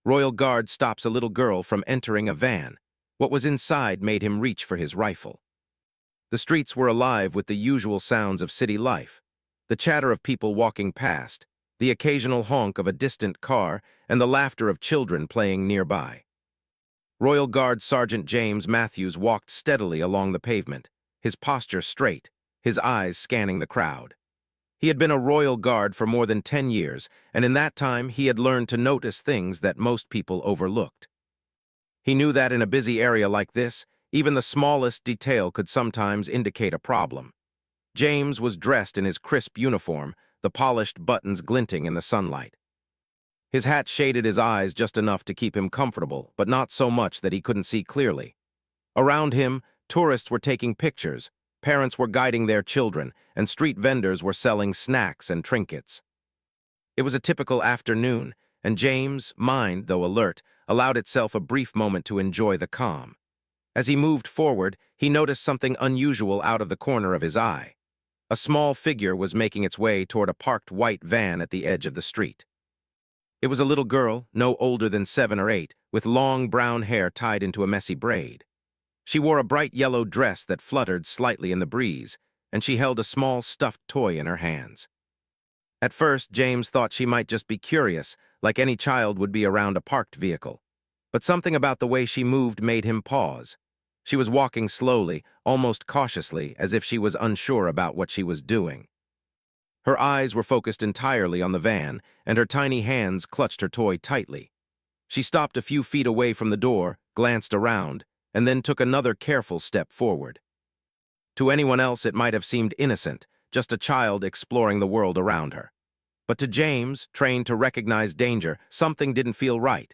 Royal Guard stops a little girl from entering a van. What was inside made him reach for his rifle. The streets were alive with the usual sounds of city life. The chatter of people walking past, the occasional honk of a distant car, and the laughter of children playing nearby. Royal Guard Sergeant James Matthews walked steadily along the pavement, his posture straight, his eyes scanning the crowd. He had been a Royal Guard for more than 10 years, and in that time he had learned to notice things that most people overlooked. He knew that in a busy area like this, even the smallest detail could sometimes indicate a problem. James was dressed in his crisp uniform, the polished buttons glinting in the sunlight. His hat shaded his eyes just enough to keep him comfortable, but not so much that he couldn't see clearly. Around him, tourists were taking pictures, parents were guiding their children, and street vendors were selling snacks and trinkets. It was a typical afternoon, and James' mind, though alert, allowed itself a brief moment to enjoy the calm. As he moved forward, he noticed something unusual out of the corner of his eye. A small figure was making its way toward a parked white van at the edge of the street. It was a little girl, no older than 7 or 8, with long brown hair tied into a messy braid. She wore a bright yellow dress that fluttered slightly in the breeze, and she held a small stuffed toy in her hands. At first, James thought she might just be curious, like any child would be around a parked vehicle. But something about the way she moved made him pause. She was walking slowly, almost cautiously, as if she was unsure about what she was doing. Her eyes were focused entirely on the van, and her tiny hands clutched her toy tightly. She stopped a few feet away from the door, glanced around, and then took another careful step forward. To anyone else it might have seemed innocent, just a child exploring the world around her. But to James, trained to recognize danger, something didn't feel right.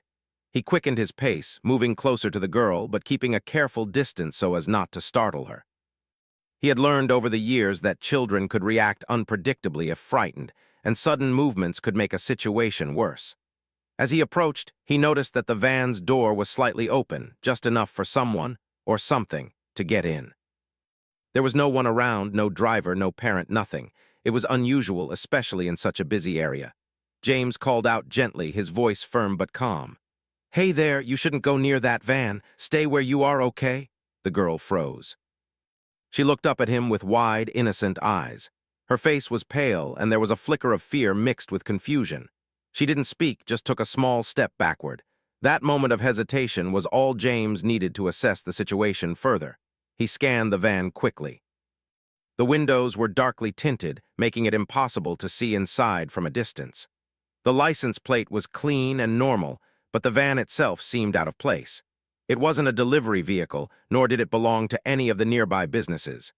He quickened his pace, moving closer to the girl, but keeping a careful distance so as not to startle her. He had learned over the years that children could react unpredictably if frightened, and sudden movements could make a situation worse. As he approached, he noticed that the van's door was slightly open, just enough for someone, or something, to get in. There was no one around, no driver, no parent, nothing. It was unusual, especially in such a busy area. James called out gently, his voice firm but calm. "Hey there, you shouldn't go near that van. Stay where you are, okay?" The girl froze. She looked up at him with wide, innocent eyes. Her face was pale, and there was a flicker of fear mixed with confusion. She didn't speak, just took a small step backward. That moment of hesitation was all James needed to assess the situation further. He scanned the van quickly. The windows were darkly tinted, making it impossible to see inside from a distance. The license plate was clean and normal, but the van itself seemed out of place. It wasn't a delivery vehicle, nor did it belong to any of the nearby businesses.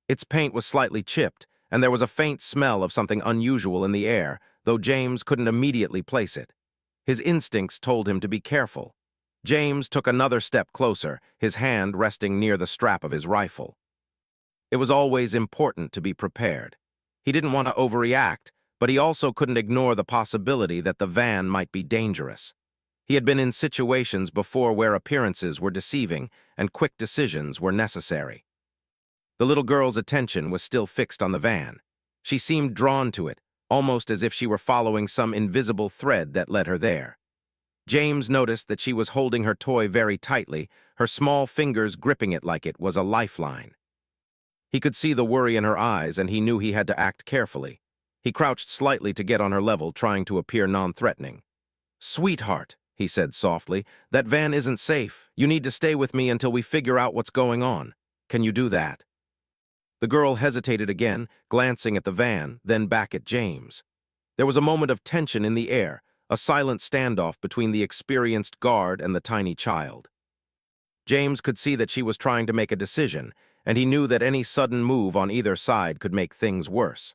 Its paint was slightly chipped, and there was a faint smell of something unusual in the air, though James couldn't immediately place it. His instincts told him to be careful. James took another step closer, his hand resting near the strap of his rifle. It was always important to be prepared. He didn't want to overreact, but he also couldn't ignore the possibility that the van might be dangerous. He had been in situations before where appearances were deceiving and quick decisions were necessary. The little girl's attention was still fixed on the van. She seemed drawn to it, almost as if she were following some invisible thread that led her there. James noticed that she was holding her toy very tightly, her small fingers gripping it like it was a lifeline. He could see the worry in her eyes, and he knew he had to act carefully. He crouched slightly to get on her level, trying to appear non-threatening. "Sweetheart," he said softly, "that van isn't safe. You need to stay with me until we figure out what's going on. Can you do that?" The girl hesitated again, glancing at the van, then back at James. There was a moment of tension in the air, a silent standoff between the experienced guard and the tiny child. James could see that she was trying to make a decision, and he knew that any sudden move on either side could make things worse.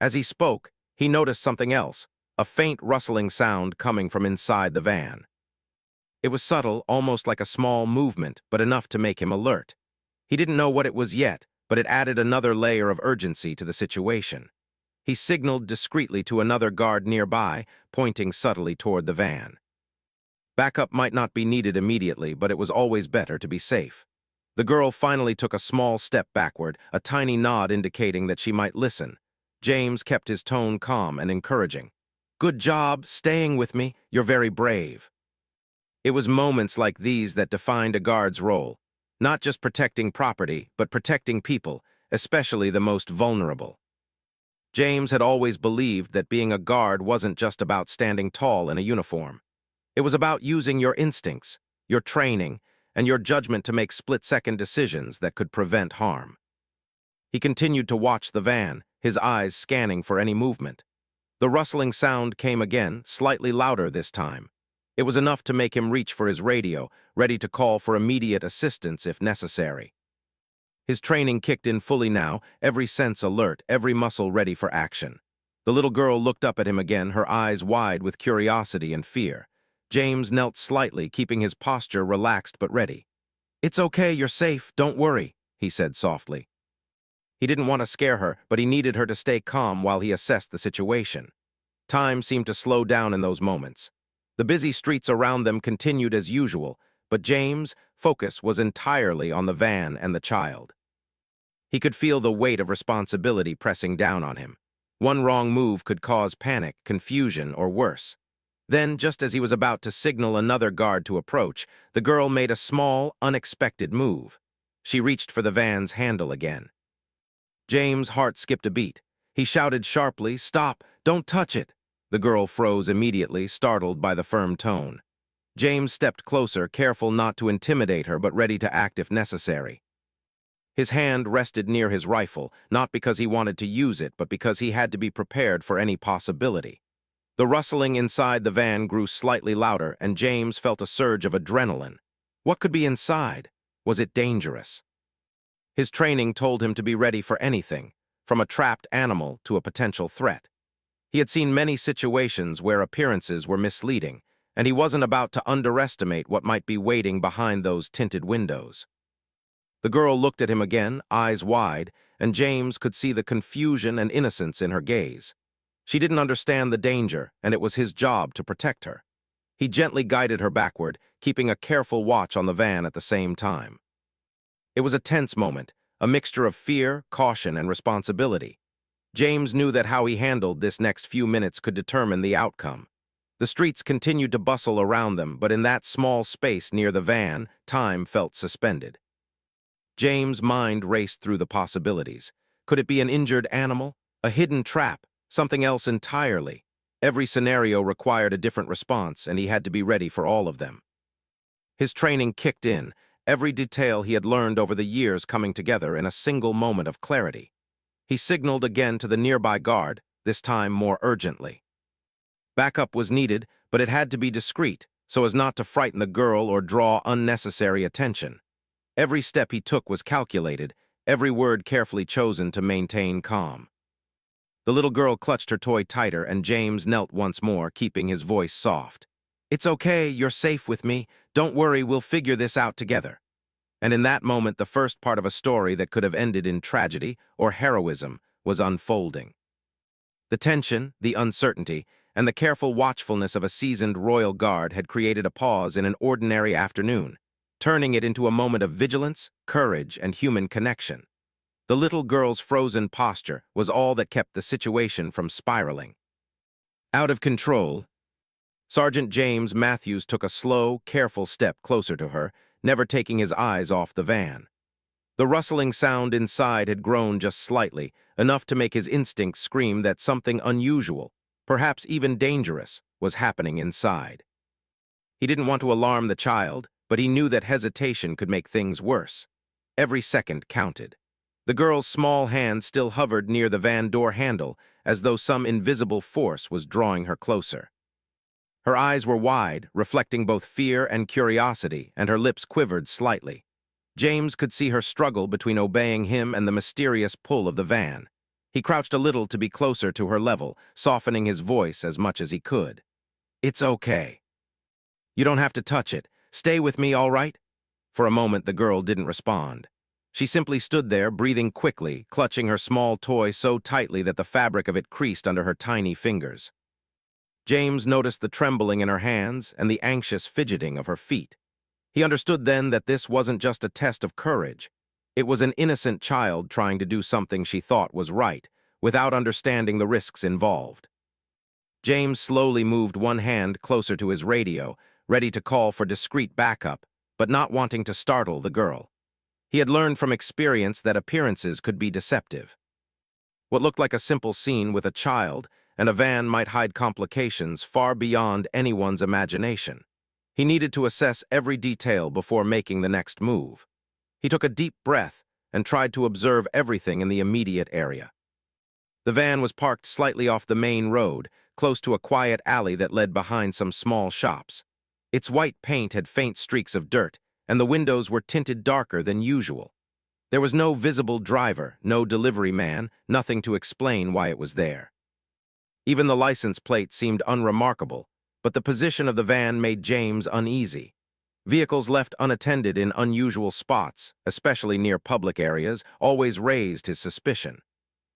As he spoke, he noticed something else, a faint rustling sound coming from inside the van. It was subtle, almost like a small movement, but enough to make him alert. He didn't know what it was yet, but it added another layer of urgency to the situation. He signaled discreetly to another guard nearby, pointing subtly toward the van. Backup might not be needed immediately, but it was always better to be safe. The girl finally took a small step backward, a tiny nod indicating that she might listen. James kept his tone calm and encouraging. "Good job staying with me. You're very brave." It was moments like these that defined a guard's role, not just protecting property, but protecting people, especially the most vulnerable. James had always believed that being a guard wasn't just about standing tall in a uniform. It was about using your instincts, your training, and your judgment to make split-second decisions that could prevent harm. He continued to watch the van, his eyes scanning for any movement. The rustling sound came again, slightly louder this time. It was enough to make him reach for his radio, ready to call for immediate assistance if necessary. His training kicked in fully now, every sense alert, every muscle ready for action. The little girl looked up at him again, her eyes wide with curiosity and fear. James knelt slightly, keeping his posture relaxed but ready. "It's okay, you're safe, don't worry," he said softly. He didn't want to scare her, but he needed her to stay calm while he assessed the situation. Time seemed to slow down in those moments. The busy streets around them continued as usual, but James' focus was entirely on the van and the child. He could feel the weight of responsibility pressing down on him. One wrong move could cause panic, confusion, or worse. Then, just as he was about to signal another guard to approach, the girl made a small, unexpected move. She reached for the van's handle again. James' heart skipped a beat. He shouted sharply, "Stop! Don't touch it!" The girl froze immediately, startled by the firm tone. James stepped closer, careful not to intimidate her but ready to act if necessary. His hand rested near his rifle, not because he wanted to use it, but because he had to be prepared for any possibility. The rustling inside the van grew slightly louder, and James felt a surge of adrenaline. What could be inside? Was it dangerous? His training told him to be ready for anything, from a trapped animal to a potential threat. He had seen many situations where appearances were misleading, and he wasn't about to underestimate what might be waiting behind those tinted windows. The girl looked at him again, eyes wide, and James could see the confusion and innocence in her gaze. She didn't understand the danger, and it was his job to protect her. He gently guided her backward, keeping a careful watch on the van at the same time. It was a tense moment, a mixture of fear, caution, and responsibility. James knew that how he handled this next few minutes could determine the outcome. The streets continued to bustle around them, but in that small space near the van, time felt suspended. James' mind raced through the possibilities. Could it be an injured animal? A hidden trap? Something else entirely? Every scenario required a different response, and he had to be ready for all of them. His training kicked in, every detail he had learned over the years coming together in a single moment of clarity. He signaled again to the nearby guard, this time more urgently. Backup was needed, but it had to be discreet, so as not to frighten the girl or draw unnecessary attention. Every step he took was calculated, every word carefully chosen to maintain calm. The little girl clutched her toy tighter, and James knelt once more, keeping his voice soft. "It's okay, you're safe with me. Don't worry, we'll figure this out together." And in that moment, the first part of a story that could have ended in tragedy or heroism was unfolding. The tension, the uncertainty, and the careful watchfulness of a seasoned royal guard had created a pause in an ordinary afternoon, turning it into a moment of vigilance, courage, and human connection. The little girl's frozen posture was all that kept the situation from spiraling out of control. Sergeant James Matthews took a slow, careful step closer to her, never taking his eyes off the van. The rustling sound inside had grown just slightly, enough to make his instincts scream that something unusual, perhaps even dangerous, was happening inside. He didn't want to alarm the child, but he knew that hesitation could make things worse. Every second counted. The girl's small hand still hovered near the van door handle, as though some invisible force was drawing her closer. Her eyes were wide, reflecting both fear and curiosity, and her lips quivered slightly. James could see her struggle between obeying him and the mysterious pull of the van. He crouched a little to be closer to her level, softening his voice as much as he could. "It's okay. You don't have to touch it. Stay with me, all right?" For a moment, the girl didn't respond. She simply stood there, breathing quickly, clutching her small toy so tightly that the fabric of it creased under her tiny fingers. James noticed the trembling in her hands and the anxious fidgeting of her feet. He understood then that this wasn't just a test of courage. It was an innocent child trying to do something she thought was right, without understanding the risks involved. James slowly moved one hand closer to his radio, ready to call for discreet backup, but not wanting to startle the girl. He had learned from experience that appearances could be deceptive. What looked like a simple scene with a child and a van might hide complications far beyond anyone's imagination. He needed to assess every detail before making the next move. He took a deep breath and tried to observe everything in the immediate area. The van was parked slightly off the main road, close to a quiet alley that led behind some small shops. Its white paint had faint streaks of dirt, and the windows were tinted darker than usual. There was no visible driver, no delivery man, nothing to explain why it was there. Even the license plate seemed unremarkable, but the position of the van made James uneasy. Vehicles left unattended in unusual spots, especially near public areas, always raised his suspicion.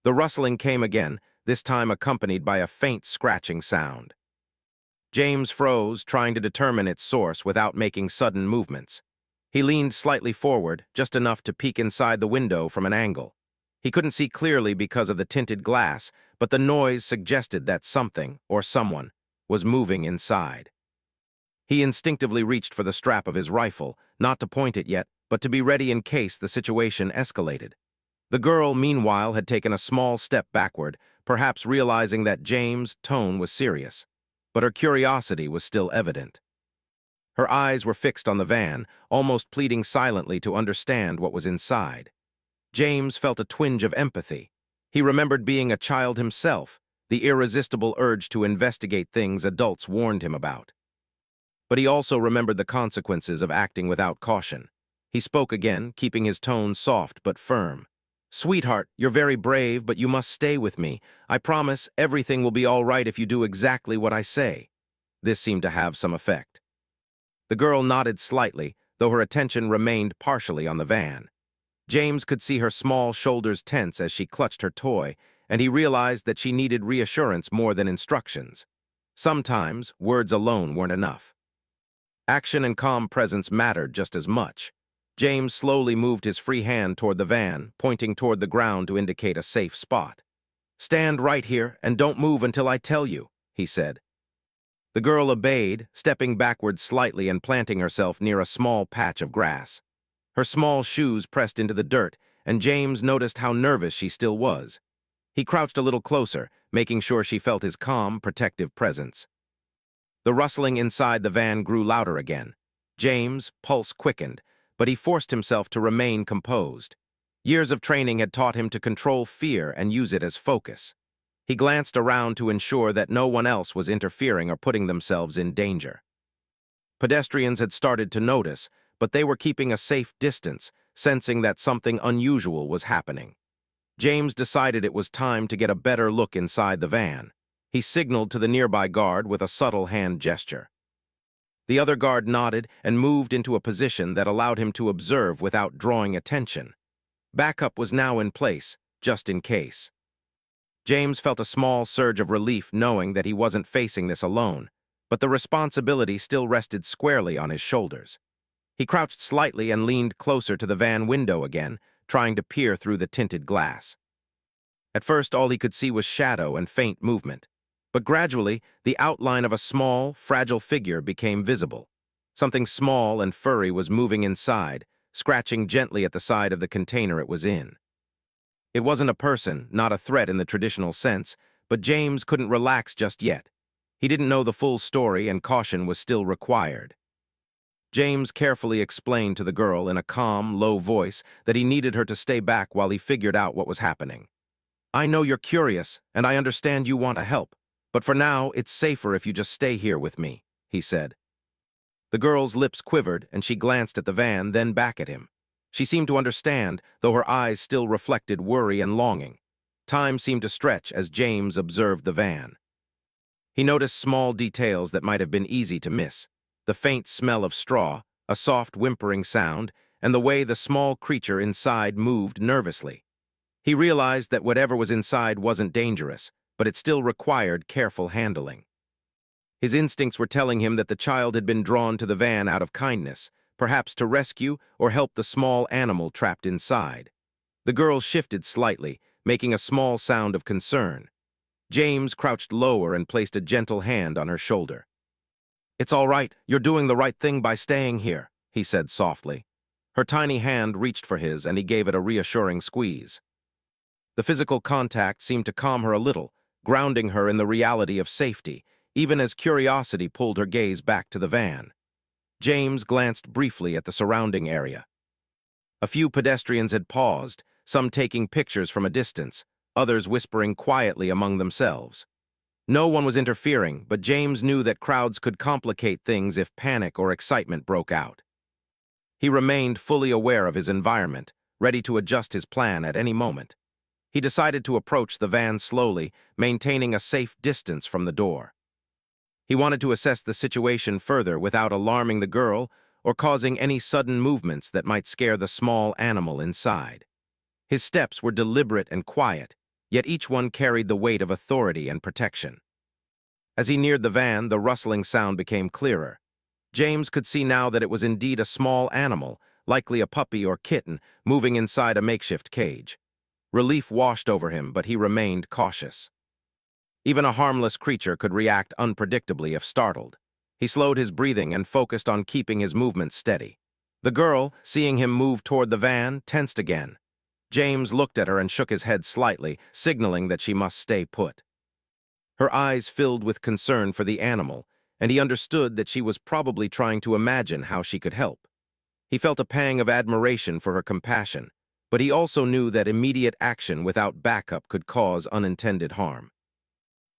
The rustling came again, this time accompanied by a faint scratching sound. James froze, trying to determine its source without making sudden movements. He leaned slightly forward, just enough to peek inside the window from an angle. He couldn't see clearly because of the tinted glass, but the noise suggested that something, or someone, was moving inside. He instinctively reached for the strap of his rifle, not to point it yet, but to be ready in case the situation escalated. The girl, meanwhile, had taken a small step backward, perhaps realizing that James' tone was serious. But her curiosity was still evident. Her eyes were fixed on the van, almost pleading silently to understand what was inside. James felt a twinge of empathy. He remembered being a child himself, the irresistible urge to investigate things adults warned him about. But he also remembered the consequences of acting without caution. He spoke again, keeping his tone soft but firm. "Sweetheart, you're very brave, but you must stay with me. I promise everything will be all right if you do exactly what I say." This seemed to have some effect. The girl nodded slightly, though her attention remained partially on the van. James could see her small shoulders tense as she clutched her toy, and he realized that she needed reassurance more than instructions. Sometimes, words alone weren't enough. Action and calm presence mattered just as much. James slowly moved his free hand toward the van, pointing toward the ground to indicate a safe spot. "Stand right here and don't move until I tell you," he said. The girl obeyed, stepping backward slightly and planting herself near a small patch of grass. Her small shoes pressed into the dirt, and James noticed how nervous she still was. He crouched a little closer, making sure she felt his calm, protective presence. The rustling inside the van grew louder again. James' pulse quickened, but he forced himself to remain composed. Years of training had taught him to control fear and use it as focus. He glanced around to ensure that no one else was interfering or putting themselves in danger. Pedestrians had started to notice, but they were keeping a safe distance, sensing that something unusual was happening. James decided it was time to get a better look inside the van. He signaled to the nearby guard with a subtle hand gesture. The other guard nodded and moved into a position that allowed him to observe without drawing attention. Backup was now in place, just in case. James felt a small surge of relief knowing that he wasn't facing this alone, but the responsibility still rested squarely on his shoulders. He crouched slightly and leaned closer to the van window again, trying to peer through the tinted glass. At first, all he could see was shadow and faint movement. But gradually, the outline of a small, fragile figure became visible. Something small and furry was moving inside, scratching gently at the side of the container it was in. It wasn't a person, not a threat in the traditional sense, but James couldn't relax just yet. He didn't know the full story, and caution was still required. James carefully explained to the girl in a calm, low voice that he needed her to stay back while he figured out what was happening. "I know you're curious, and I understand you want to help, but for now, it's safer if you just stay here with me," he said. The girl's lips quivered, and she glanced at the van, then back at him. She seemed to understand, though her eyes still reflected worry and longing. Time seemed to stretch as James observed the van. He noticed small details that might have been easy to miss: the faint smell of straw, a soft whimpering sound, and the way the small creature inside moved nervously. He realized that whatever was inside wasn't dangerous, but it still required careful handling. His instincts were telling him that the child had been drawn to the van out of kindness, perhaps to rescue or help the small animal trapped inside. The girl shifted slightly, making a small sound of concern. James crouched lower and placed a gentle hand on her shoulder. "It's all right, you're doing the right thing by staying here," he said softly. Her tiny hand reached for his and he gave it a reassuring squeeze. The physical contact seemed to calm her a little, grounding her in the reality of safety, even as curiosity pulled her gaze back to the van. James glanced briefly at the surrounding area. A few pedestrians had paused, some taking pictures from a distance, others whispering quietly among themselves. No one was interfering, but James knew that crowds could complicate things if panic or excitement broke out. He remained fully aware of his environment, ready to adjust his plan at any moment. He decided to approach the van slowly, maintaining a safe distance from the door. He wanted to assess the situation further without alarming the girl or causing any sudden movements that might scare the small animal inside. His steps were deliberate and quiet, yet each one carried the weight of authority and protection. As he neared the van, the rustling sound became clearer. James could see now that it was indeed a small animal, likely a puppy or kitten, moving inside a makeshift cage. Relief washed over him, but he remained cautious. Even a harmless creature could react unpredictably if startled. He slowed his breathing and focused on keeping his movements steady. The girl, seeing him move toward the van, tensed again. James looked at her and shook his head slightly, signaling that she must stay put. Her eyes filled with concern for the animal, and he understood that she was probably trying to imagine how she could help. He felt a pang of admiration for her compassion, but he also knew that immediate action without backup could cause unintended harm.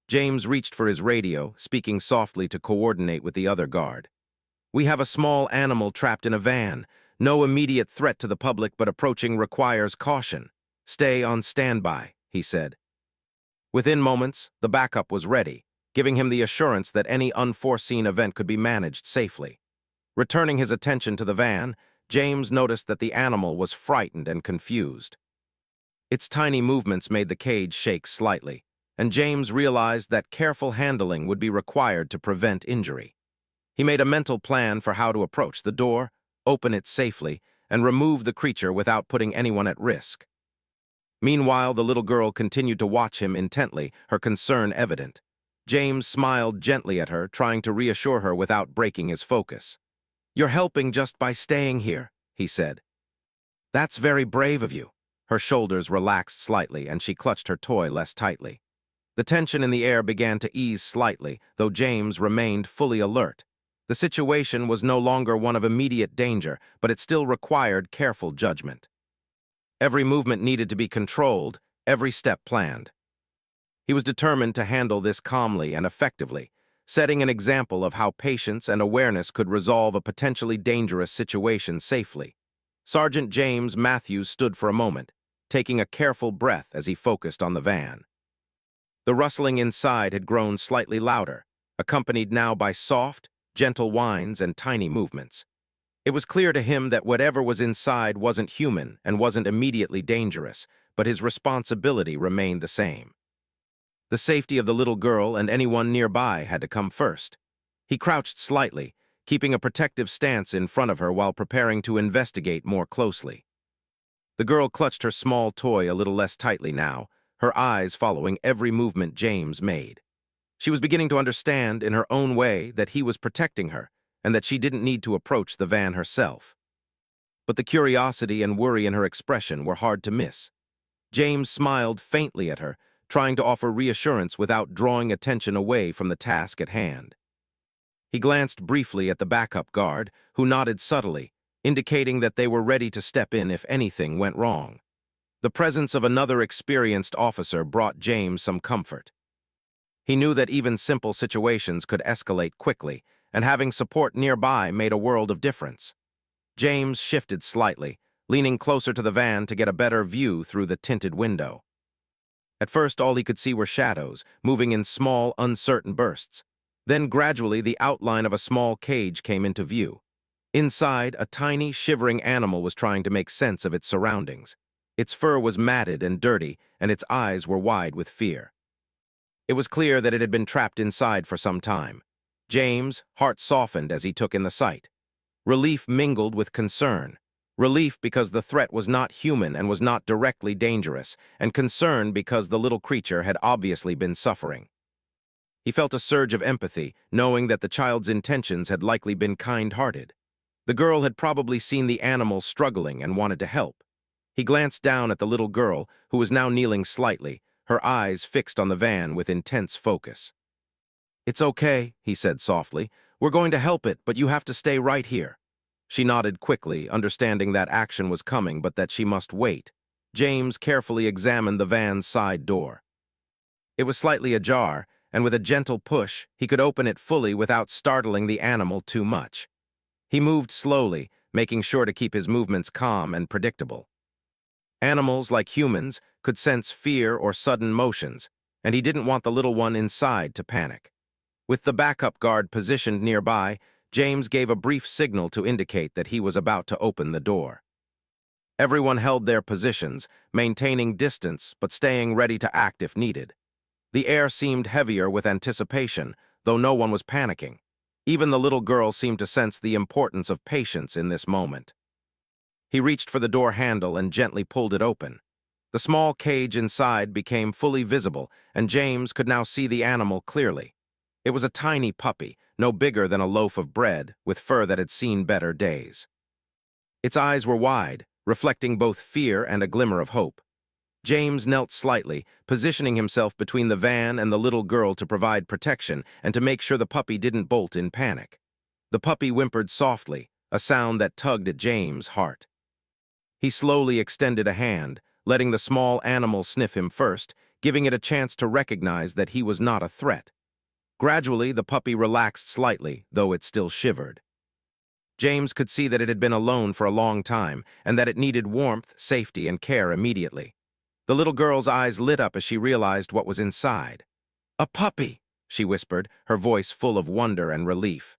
James reached for his radio, speaking softly to coordinate with the other guard. "We have a small animal trapped in a van. No immediate threat to the public, but approaching requires caution. Stay on standby," he said. Within moments, the backup was ready, giving him the assurance that any unforeseen event could be managed safely. Returning his attention to the van, James noticed that the animal was frightened and confused. Its tiny movements made the cage shake slightly, and James realized that careful handling would be required to prevent injury. He made a mental plan for how to approach the door, open it safely, and remove the creature without putting anyone at risk. Meanwhile, the little girl continued to watch him intently, her concern evident. James smiled gently at her, trying to reassure her without breaking his focus. "You're helping just by staying here," he said. "That's very brave of you." Her shoulders relaxed slightly, and she clutched her toy less tightly. The tension in the air began to ease slightly, though James remained fully alert. The situation was no longer one of immediate danger, but it still required careful judgment. Every movement needed to be controlled, every step planned. He was determined to handle this calmly and effectively, setting an example of how patience and awareness could resolve a potentially dangerous situation safely. Sergeant James Matthews stood for a moment, taking a careful breath as he focused on the van. The rustling inside had grown slightly louder, accompanied now by soft, gentle whines and tiny movements. It was clear to him that whatever was inside wasn't human and wasn't immediately dangerous, but his responsibility remained the same. The safety of the little girl and anyone nearby had to come first. He crouched slightly, keeping a protective stance in front of her while preparing to investigate more closely. The girl clutched her small toy a little less tightly now, her eyes following every movement James made. She was beginning to understand in her own way that he was protecting her and that she didn't need to approach the van herself. But the curiosity and worry in her expression were hard to miss. James smiled faintly at her, trying to offer reassurance without drawing attention away from the task at hand. He glanced briefly at the backup guard, who nodded subtly, indicating that they were ready to step in if anything went wrong. The presence of another experienced officer brought James some comfort. He knew that even simple situations could escalate quickly, and having support nearby made a world of difference. James shifted slightly, leaning closer to the van to get a better view through the tinted window. At first, all he could see were shadows, moving in small, uncertain bursts. Then gradually the outline of a small cage came into view. Inside, a tiny, shivering animal was trying to make sense of its surroundings. Its fur was matted and dirty, and its eyes were wide with fear. It was clear that it had been trapped inside for some time. James' heart softened as he took in the sight. Relief mingled with concern. Relief because the threat was not human and was not directly dangerous, and concern because the little creature had obviously been suffering. He felt a surge of empathy, knowing that the child's intentions had likely been kind-hearted. The girl had probably seen the animal struggling and wanted to help. He glanced down at the little girl, who was now kneeling slightly, her eyes fixed on the van with intense focus. "It's okay," he said softly. "We're going to help it, but you have to stay right here." She nodded quickly, understanding that action was coming but that she must wait. James carefully examined the van's side door. It was slightly ajar, and with a gentle push, he could open it fully without startling the animal too much. He moved slowly, making sure to keep his movements calm and predictable. Animals, like humans, could sense fear or sudden motions, and he didn't want the little one inside to panic. With the backup guard positioned nearby, James gave a brief signal to indicate that he was about to open the door. Everyone held their positions, maintaining distance but staying ready to act if needed. The air seemed heavier with anticipation, though no one was panicking. Even the little girl seemed to sense the importance of patience in this moment. He reached for the door handle and gently pulled it open. The small cage inside became fully visible, and James could now see the animal clearly. It was a tiny puppy, no bigger than a loaf of bread, with fur that had seen better days. Its eyes were wide, reflecting both fear and a glimmer of hope. James knelt slightly, positioning himself between the van and the little girl to provide protection and to make sure the puppy didn't bolt in panic. The puppy whimpered softly, a sound that tugged at James' heart. He slowly extended a hand, letting the small animal sniff him first, giving it a chance to recognize that he was not a threat. Gradually, the puppy relaxed slightly, though it still shivered. James could see that it had been alone for a long time, and that it needed warmth, safety, and care immediately. The little girl's eyes lit up as she realized what was inside. "A puppy," she whispered, her voice full of wonder and relief.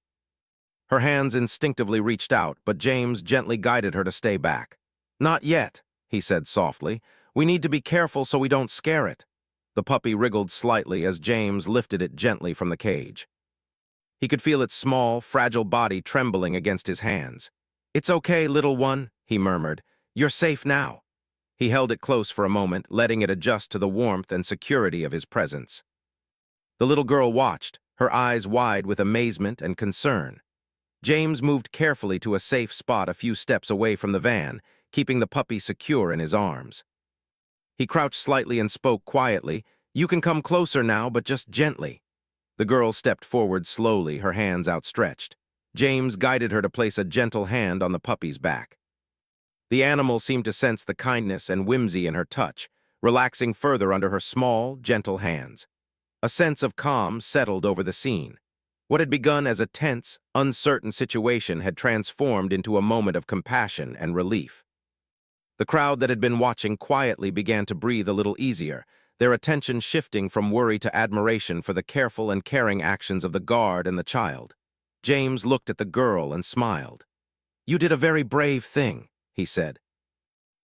Her hands instinctively reached out, but James gently guided her to stay back. "Not yet," he said softly. "We need to be careful so we don't scare it." The puppy wriggled slightly as James lifted it gently from the cage. He could feel its small, fragile body trembling against his hands. "It's okay, little one," he murmured. "You're safe now." He held it close for a moment, letting it adjust to the warmth and security of his presence. The little girl watched, her eyes wide with amazement and concern. James moved carefully to a safe spot a few steps away from the van, keeping the puppy secure in his arms. He crouched slightly and spoke quietly. "You can come closer now, but just gently." The girl stepped forward slowly, her hands outstretched. James guided her to place a gentle hand on the puppy's back. The animal seemed to sense the kindness and whimsy in her touch, relaxing further under her small, gentle hands. A sense of calm settled over the scene. What had begun as a tense, uncertain situation had transformed into a moment of compassion and relief. The crowd that had been watching quietly began to breathe a little easier, their attention shifting from worry to admiration for the careful and caring actions of the guard and the child. James looked at the girl and smiled. "You did a very brave thing," he said.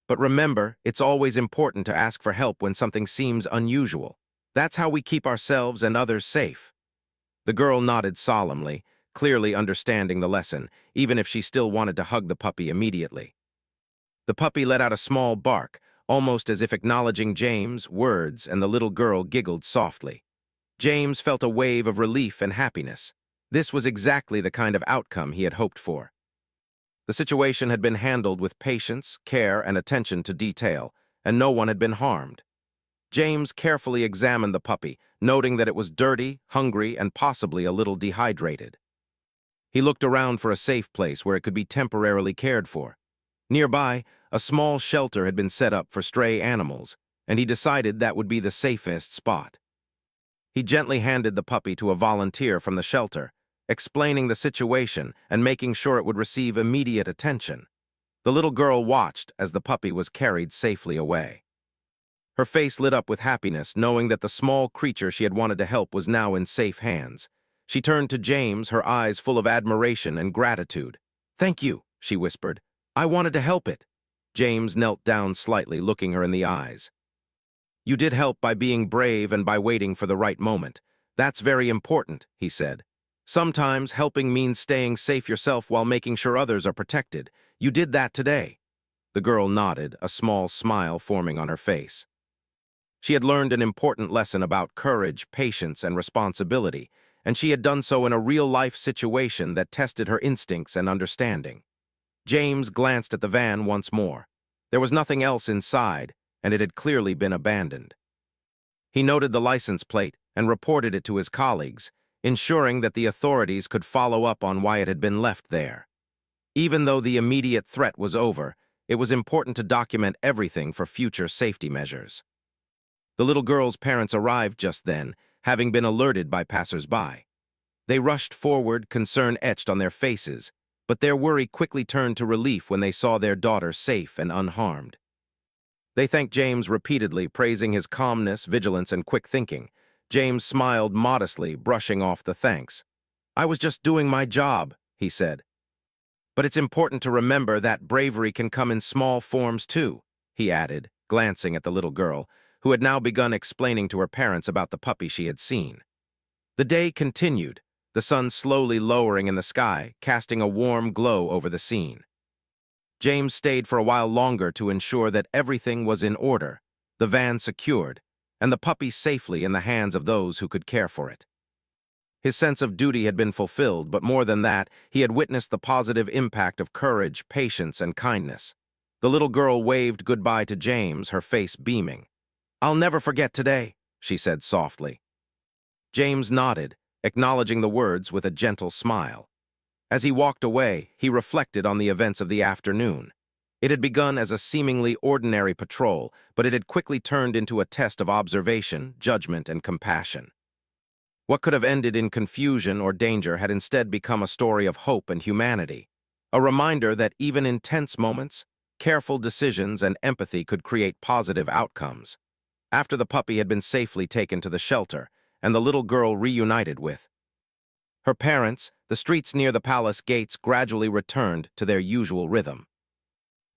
"But remember, it's always important to ask for help when something seems unusual. That's how we keep ourselves and others safe." The girl nodded solemnly, clearly understanding the lesson, even if she still wanted to hug the puppy immediately. The puppy let out a small bark, almost as if acknowledging James' words, and the little girl giggled softly. James felt a wave of relief and happiness. This was exactly the kind of outcome he had hoped for. The situation had been handled with patience, care, and attention to detail, and no one had been harmed. James carefully examined the puppy, noting that it was dirty, hungry, and possibly a little dehydrated. He looked around for a safe place where it could be temporarily cared for. Nearby, a small shelter had been set up for stray animals, and he decided that would be the safest spot. He gently handed the puppy to a volunteer from the shelter, explaining the situation and making sure it would receive immediate attention. The little girl watched as the puppy was carried safely away. Her face lit up with happiness, knowing that the small creature she had wanted to help was now in safe hands. She turned to James, her eyes full of admiration and gratitude. "Thank you," she whispered. "I wanted to help it." James knelt down slightly, looking her in the eyes. "You did help by being brave and by waiting for the right moment. That's very important," he said. "Sometimes helping means staying safe yourself while making sure others are protected. You did that today." The girl nodded, a small smile forming on her face. She had learned an important lesson about courage, patience, and responsibility, and she had done so in a real-life situation that tested her instincts and understanding. James glanced at the van once more. There was nothing else inside, and it had clearly been abandoned. He noted the license plate and reported it to his colleagues, ensuring that the authorities could follow up on why it had been left there. Even though the immediate threat was over, it was important to document everything for future safety measures. The little girl's parents arrived just then, having been alerted by passers-by. They rushed forward, concern etched on their faces, but their worry quickly turned to relief when they saw their daughter safe and unharmed. They thanked James repeatedly, praising his calmness, vigilance, and quick thinking. James smiled modestly, brushing off the thanks. "I was just doing my job," he said. "But it's important to remember that bravery can come in small forms too," he added, glancing at the little girl, who had now begun explaining to her parents about the puppy she had seen. The day continued, the sun slowly lowering in the sky, casting a warm glow over the scene. James stayed for a while longer to ensure that everything was in order, the van secured, and the puppy safely in the hands of those who could care for it. His sense of duty had been fulfilled, but more than that, he had witnessed the positive impact of courage, patience, and kindness. The little girl waved goodbye to James, her face beaming. "I'll never forget today," she said softly. James nodded, acknowledging the words with a gentle smile. As he walked away, he reflected on the events of the afternoon. It had begun as a seemingly ordinary patrol, but it had quickly turned into a test of observation, judgment, and compassion. What could have ended in confusion or danger had instead become a story of hope and humanity, a reminder that even in tense moments, careful decisions and empathy could create positive outcomes. After the puppy had been safely taken to the shelter, and the little girl reunited with her parents, the streets near the palace gates gradually returned to their usual rhythm.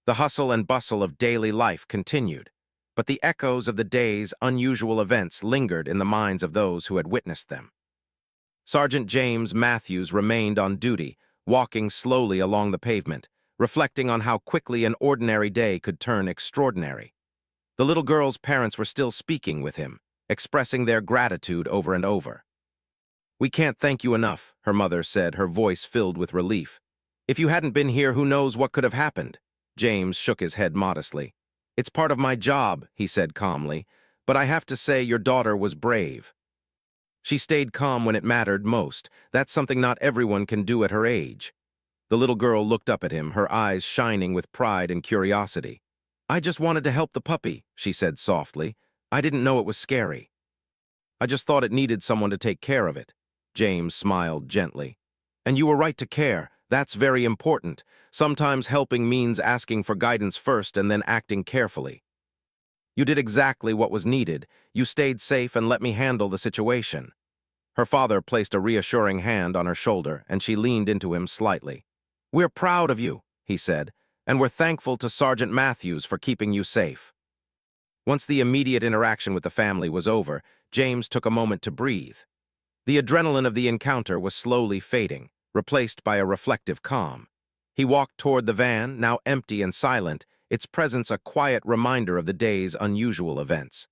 The hustle and bustle of daily life continued, but the echoes of the day's unusual events lingered in the minds of those who had witnessed them. Sergeant James Matthews remained on duty, walking slowly along the pavement, reflecting on how quickly an ordinary day could turn extraordinary. The little girl's parents were still speaking with him, expressing their gratitude over and over. "We can't thank you enough," her mother said, her voice filled with relief. "If you hadn't been here, who knows what could have happened?" James shook his head modestly. "It's part of my job," he said calmly, "but I have to say your daughter was brave. She stayed calm when it mattered most. That's something not everyone can do at her age." The little girl looked up at him, her eyes shining with pride and curiosity. "I just wanted to help the puppy," she said softly. "I didn't know it was scary. I just thought it needed someone to take care of it." James smiled gently. "And you were right to care. That's very important. Sometimes helping means asking for guidance first and then acting carefully. You did exactly what was needed. You stayed safe and let me handle the situation." Her father placed a reassuring hand on her shoulder, and she leaned into him slightly. "We're proud of you," he said, "and we're thankful to Sergeant Matthews for keeping you safe." Once the immediate interaction with the family was over, James took a moment to breathe. The adrenaline of the encounter was slowly fading, replaced by a reflective calm. He walked toward the van, now empty and silent, its presence a quiet reminder of the day's unusual events.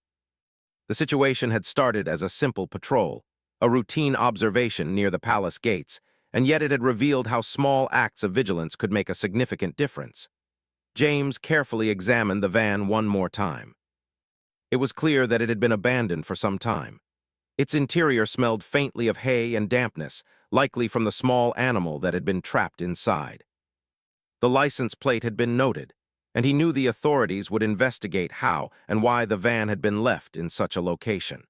The situation had started as a simple patrol, a routine observation near the palace gates, and yet it had revealed how small acts of vigilance could make a significant difference. James carefully examined the van one more time. It was clear that it had been abandoned for some time. Its interior smelled faintly of hay and dampness, likely from the small animal that had been trapped inside. The license plate had been noted, and he knew the authorities would investigate how and why the van had been left in such a location.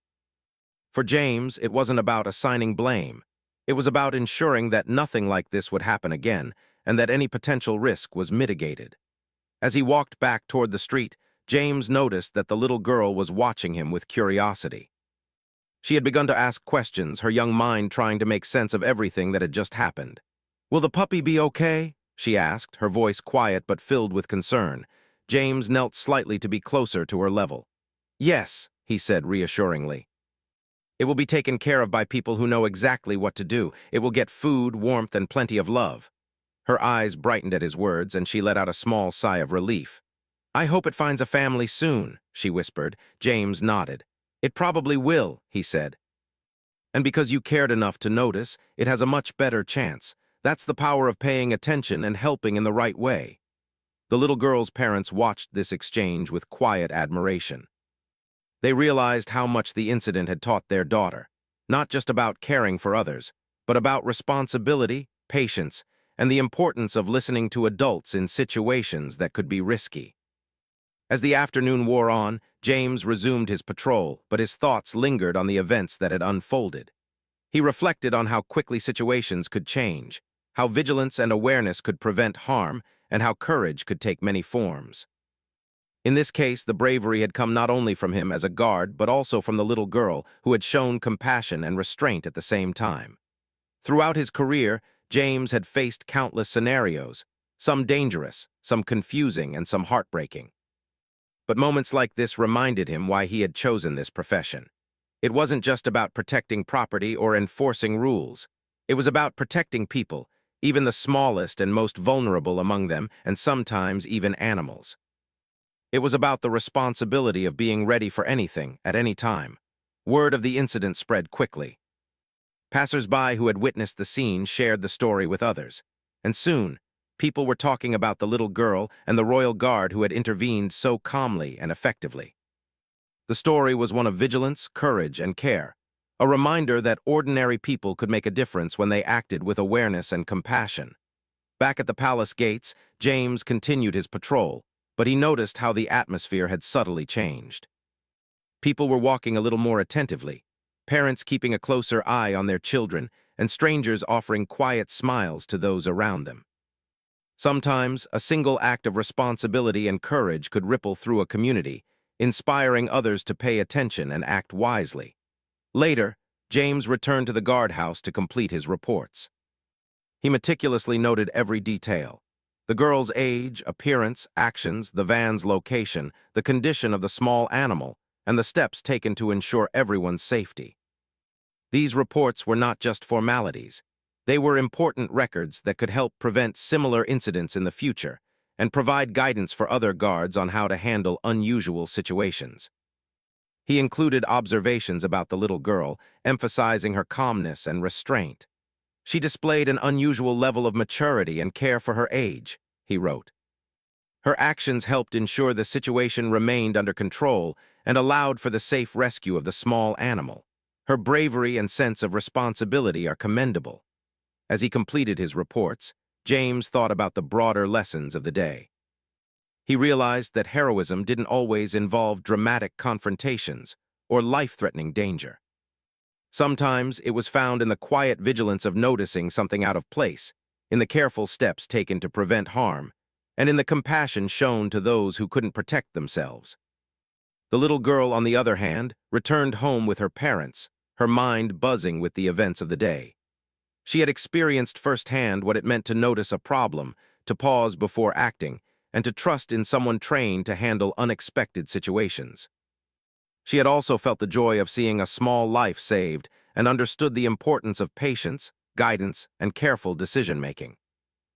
For James, it wasn't about assigning blame. It was about ensuring that nothing like this would happen again, and that any potential risk was mitigated. As he walked back toward the street, James noticed that the little girl was watching him with curiosity. She had begun to ask questions, her young mind trying to make sense of everything that had just happened. "Will the puppy be okay?" she asked, her voice quiet but filled with concern. James knelt slightly to be closer to her level. "Yes," he said reassuringly. "It will be taken care of by people who know exactly what to do. It will get food, warmth, and plenty of love." Her eyes brightened at his words, and she let out a small sigh of relief. "I hope it finds a family soon," she whispered. James nodded. "It probably will," he said. "And because you cared enough to notice, it has a much better chance. That's the power of paying attention and helping in the right way." The little girl's parents watched this exchange with quiet admiration. They realized how much the incident had taught their daughter, not just about caring for others, but about responsibility, patience, and the importance of listening to adults in situations that could be risky. As the afternoon wore on, James resumed his patrol, but his thoughts lingered on the events that had unfolded. He reflected on how quickly situations could change, how vigilance and awareness could prevent harm, and how courage could take many forms. In this case, the bravery had come not only from him as a guard, but also from the little girl who had shown compassion and restraint at the same time. Throughout his career, James had faced countless scenarios, some dangerous, some confusing, and some heartbreaking. But moments like this reminded him why he had chosen this profession. It wasn't just about protecting property or enforcing rules. It was about protecting people, even the smallest and most vulnerable among them, and sometimes even animals. It was about the responsibility of being ready for anything, at any time. Word of the incident spread quickly. Passers-by who had witnessed the scene shared the story with others, and soon, people were talking about the little girl and the royal guard who had intervened so calmly and effectively. The story was one of vigilance, courage, and care, a reminder that ordinary people could make a difference when they acted with awareness and compassion. Back at the palace gates, James continued his patrol, but he noticed how the atmosphere had subtly changed. People were walking a little more attentively, parents keeping a closer eye on their children, and strangers offering quiet smiles to those around them. Sometimes, a single act of responsibility and courage could ripple through a community, inspiring others to pay attention and act wisely. Later, James returned to the guardhouse to complete his reports. He meticulously noted every detail: the girl's age, appearance, actions, the van's location, the condition of the small animal, and the steps taken to ensure everyone's safety. These reports were not just formalities. They were important records that could help prevent similar incidents in the future and provide guidance for other guards on how to handle unusual situations. He included observations about the little girl, emphasizing her calmness and restraint. "She displayed an unusual level of maturity and care for her age," he wrote. "Her actions helped ensure the situation remained under control and allowed for the safe rescue of the small animal. Her bravery and sense of responsibility are commendable." As he completed his reports, James thought about the broader lessons of the day. He realized that heroism didn't always involve dramatic confrontations or life-threatening danger. Sometimes it was found in the quiet vigilance of noticing something out of place, in the careful steps taken to prevent harm, and in the compassion shown to those who couldn't protect themselves. The little girl, on the other hand, returned home with her parents, her mind buzzing with the events of the day. She had experienced firsthand what it meant to notice a problem, to pause before acting, and to trust in someone trained to handle unexpected situations. She had also felt the joy of seeing a small life saved and understood the importance of patience, guidance, and careful decision-making.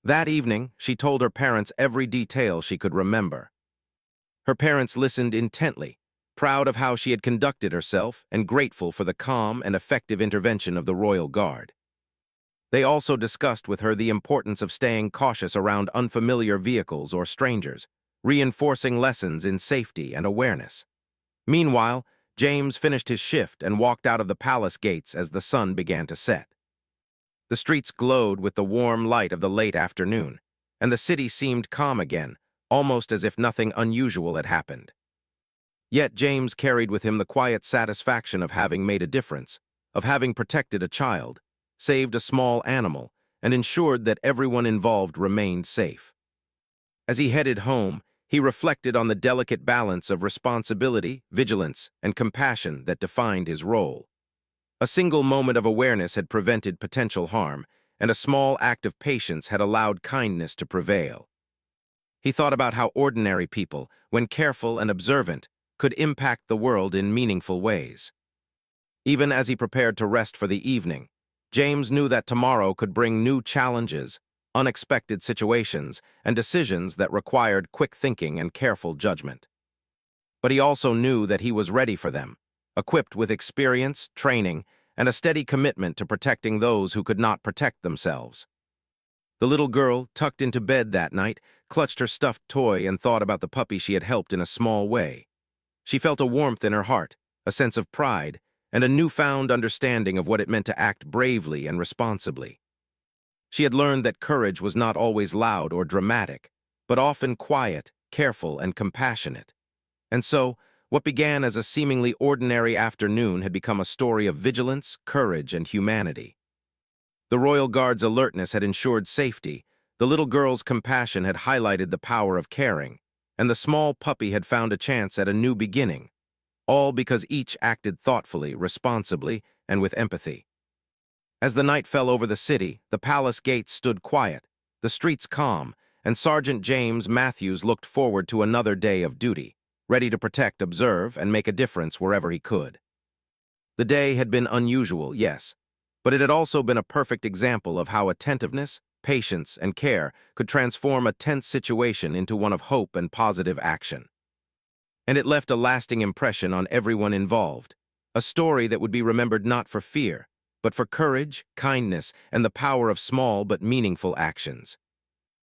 That evening, she told her parents every detail she could remember. Her parents listened intently, proud of how she had conducted herself and grateful for the calm and effective intervention of the Royal Guard. They also discussed with her the importance of staying cautious around unfamiliar vehicles or strangers, reinforcing lessons in safety and awareness. Meanwhile, James finished his shift and walked out of the palace gates as the sun began to set. The streets glowed with the warm light of the late afternoon, and the city seemed calm again, almost as if nothing unusual had happened. Yet James carried with him the quiet satisfaction of having made a difference, of having protected a child, saved a small animal, and ensured that everyone involved remained safe. As he headed home, he reflected on the delicate balance of responsibility, vigilance, and compassion that defined his role. A single moment of awareness had prevented potential harm, and a small act of patience had allowed kindness to prevail. He thought about how ordinary people, when careful and observant, could impact the world in meaningful ways. Even as he prepared to rest for the evening, James knew that tomorrow could bring new challenges, unexpected situations, and decisions that required quick thinking and careful judgment. But he also knew that he was ready for them, equipped with experience, training, and a steady commitment to protecting those who could not protect themselves. The little girl, tucked into bed that night, clutched her stuffed toy and thought about the puppy she had helped in a small way. She felt a warmth in her heart, a sense of pride, and a newfound understanding of what it meant to act bravely and responsibly. She had learned that courage was not always loud or dramatic, but often quiet, careful, and compassionate. And so, what began as a seemingly ordinary afternoon had become a story of vigilance, courage, and humanity. The Royal Guard's alertness had ensured safety, the little girl's compassion had highlighted the power of caring, and the small puppy had found a chance at a new beginning, all because each acted thoughtfully, responsibly, and with empathy. As the night fell over the city, the palace gates stood quiet, the streets calm, and Sergeant James Matthews looked forward to another day of duty, ready to protect, observe, and make a difference wherever he could. The day had been unusual, yes, but it had also been a perfect example of how attentiveness, patience, and care could transform a tense situation into one of hope and positive action. And it left a lasting impression on everyone involved, a story that would be remembered not for fear, but for courage, kindness, and the power of small but meaningful actions.